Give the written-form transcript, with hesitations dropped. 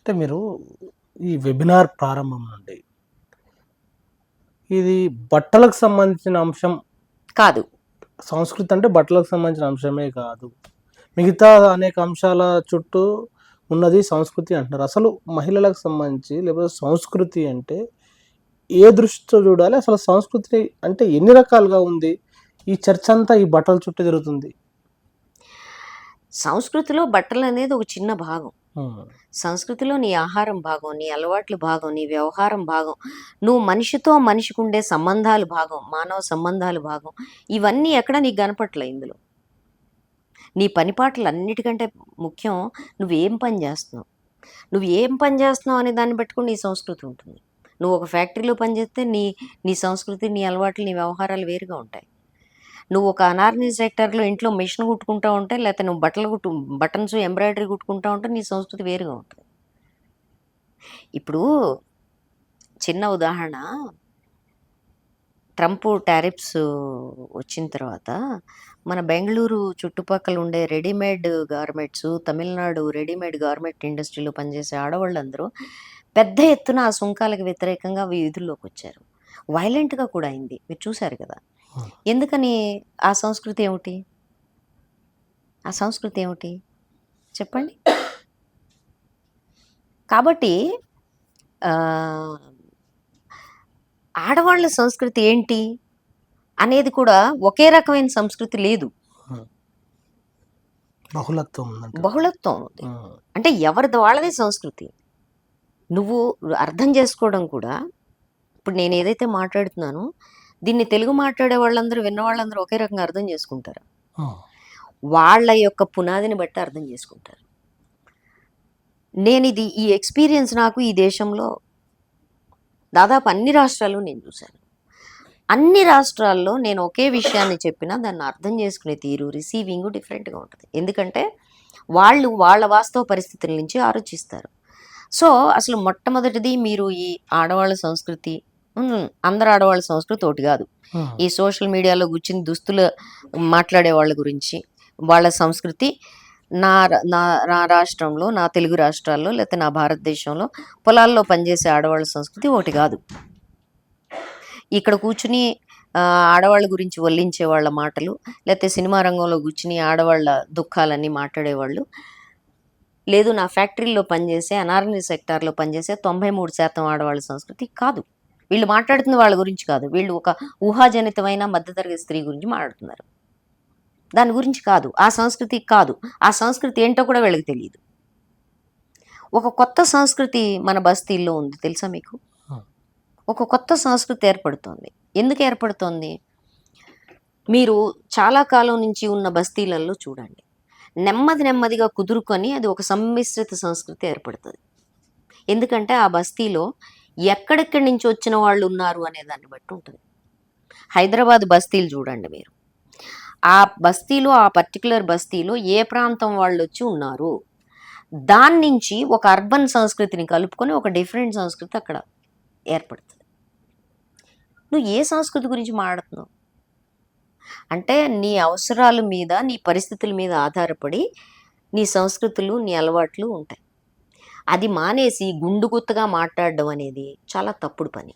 అంటే మీరు ఈ వెబినార్ ప్రారంభం నుండి ఇది బట్టలకు సంబంధించిన అంశం కాదు. సంస్కృతి అంటే బట్టలకు సంబంధించిన అంశమే కాదు. మిగతా అనేక అంశాల చుట్టూ ఉన్నది సంస్కృతి అంటున్నారు. అసలు మహిళలకు సంబంధించి లేకపోతే సంస్కృతి అంటే ఏ దృష్టితో చూడాలి? అసలు సంస్కృతి అంటే ఎన్ని రకాలుగా ఉంది? ఈ చర్చ అంతా ఈ బట్టల చుట్టూ జరుగుతుంది. సంస్కృతిలో బట్టలనేది ఒక చిన్న భాగం. హ్మ్. సంస్కృతిలో నీ ఆహారం భాగం, నీ అలవాట్లు భాగం, నీ వ్యవహారం భాగం, నువ్వు మనిషితో మనిషికుండే సంబంధాలు భాగం, మానవ సంబంధాలు భాగం. ఇవన్నీ ఎక్కడ నీకు కనపట్లే ఇందులో. నీ పనిపాట్లన్నిటికంటే ముఖ్యం నువ్వేం పని చేస్తున్నావు. నువ్వు ఏం పని చేస్తున్నావు అనే దాన్ని బట్టుకొని నీ సంస్కృతి ఉంటుంది. నువ్వు ఒక ఫ్యాక్టరీలో పనిచేస్తే నీ నీ సంస్కృతి, నీ అలవాట్లు, నీ వ్యవహారాలు వేరుగా ఉంటాయి. నువ్వు ఒక అనార్గనైజ్ సెక్టర్‌లో ఇంట్లో మెషిన్ కుట్టుకుంటా ఉంటే, లేతే నువ్వు బటన్స్ ఎంబ్రాయిడరీ కుట్టుకుంటా ఉంటే నీ సంస్కృతి వేరుగా ఉంటుంది. ఇప్పుడు చిన్న ఉదాహరణ, ట్రంప్ టారిఫ్స్ వచ్చిన తర్వాత మన బెంగుళూరు చుట్టుపక్కల ఉండే readymade garments, Tamil Nadu readymade garment ఇండస్ట్రీలో పనిచేసే ఆడవాళ్ళందరూ పెద్ద ఎత్తున ఆ సుంకాలకు వ్యతిరేకంగా వీధుల్లోకి వచ్చారు. వైలెంట్‌గా కూడా అయింది. మీరు చూసారు కదా! ఎందుకని? ఆ సంస్కృతి ఏమిటి? ఆ సంస్కృతి ఏమిటి? చెప్పండి. కాబట్టి ఆడవాళ్ళ సంస్కృతి ఏంటి అనేది కూడా ఒకే రకమైన సంస్కృతి లేదు. బహుళత్వం ఉంది. అంటే ఎవరిది వాళ్ళదే సంస్కృతి. నువ్వు అర్థం చేసుకోవడం కూడా, ఇప్పుడు నేను ఏదైతే మాట్లాడుతున్నానో దీన్ని తెలుగు మాట్లాడే వాళ్ళందరూ, విన్న వాళ్ళందరూ ఒకే రకంగా అర్థం చేసుకుంటారు. వాళ్ళ యొక్క పునాదిని బట్టి అర్థం చేసుకుంటారు. ఈ ఎక్స్పీరియన్స్ నాకు ఈ దేశంలో దాదాపు అన్ని రాష్ట్రాల్లో నేను చూశాను. అన్ని రాష్ట్రాల్లో నేను ఒకే విషయాన్ని చెప్పినా దాన్ని అర్థం చేసుకునే తీరు, రిసీవింగ్ డిఫరెంట్గా ఉంటుంది. ఎందుకంటే వాళ్ళు వాళ్ళ వాస్తవ పరిస్థితుల నుంచి ఆలోచిస్తారు. సో అసలు మొట్టమొదటిది, మీరు ఈ ఆడవాళ్ళ సంస్కృతి, అందరు ఆడవాళ్ళ సంస్కృతి ఒకటి కాదు. ఈ సోషల్ మీడియాలో కూర్చుని దుస్తులు మాట్లాడే వాళ్ళ గురించి, వాళ్ళ సంస్కృతి నా నా నా రాష్ట్రంలో, నా తెలుగు రాష్ట్రాల్లో, లేకపోతే నా భారతదేశంలో పొలాల్లో పనిచేసే ఆడవాళ్ళ సంస్కృతి ఒకటి కాదు. ఇక్కడ కూర్చుని ఆడవాళ్ళ గురించి వల్లించే వాళ్ళ మాటలు, లేకపోతే సినిమా రంగంలో కూర్చుని ఆడవాళ్ళ దుఃఖాలన్నీ మాట్లాడేవాళ్ళు, లేదు నా ఫ్యాక్టరీలో పనిచేసే, అనార్గనైజ్ సెక్టార్లో పనిచేసే 93% ఆడవాళ్ళ సంస్కృతి కాదు. వీళ్ళు మాట్లాడుతున్న వాళ్ళ గురించి కాదు. వీళ్ళు ఒక ఊహాజనితమైన మధ్యతరగతి స్త్రీ గురించి మాట్లాడుతున్నారు. దాని గురించి కాదు, ఆ సంస్కృతి కాదు. ఆ సంస్కృతి ఏంటో కూడా వీళ్ళకి తెలియదు. ఒక కొత్త సంస్కృతి మన బస్తీల్లో ఉంది, తెలుసా మీకు? ఒక కొత్త సంస్కృతి ఏర్పడుతోంది. ఎందుకు ఏర్పడుతోంది? మీరు చాలా కాలం నుంచి ఉన్న బస్తీలలో చూడండి, నెమ్మదిగా కుదురుకొని అది ఒక సమ్మిశ్రిత సంస్కృతి ఏర్పడుతుంది. ఎందుకంటే ఆ బస్తీలో ఎక్కడెక్కడి నుంచి వచ్చిన వాళ్ళు ఉన్నారు అనే దాన్ని బట్టి ఉంటుంది. హైదరాబాద్ బస్తీలు చూడండి మీరు, ఆ బస్తీలో, ఆ పర్టికులర్ బస్తీలో ఏ ప్రాంతం వాళ్ళు వచ్చి ఉన్నారు, దాని నుంచి ఒక అర్బన్ సంస్కృతిని కలుపుకొని ఒక డిఫరెంట్ సంస్కృతి అక్కడ ఏర్పడుతుంది. నువ్వు ఏ సంస్కృతి గురించి మాట్లాడుతున్నావు అంటే, నీ అవసరాల మీద, నీ పరిస్థితుల మీద ఆధారపడి నీ సంస్కృతులు, నీ అలవాట్లు ఉంటాయి. అది మానేసి గుండుగుత్తగా మాట్లాడడం అనేది చాలా తప్పుడు పని.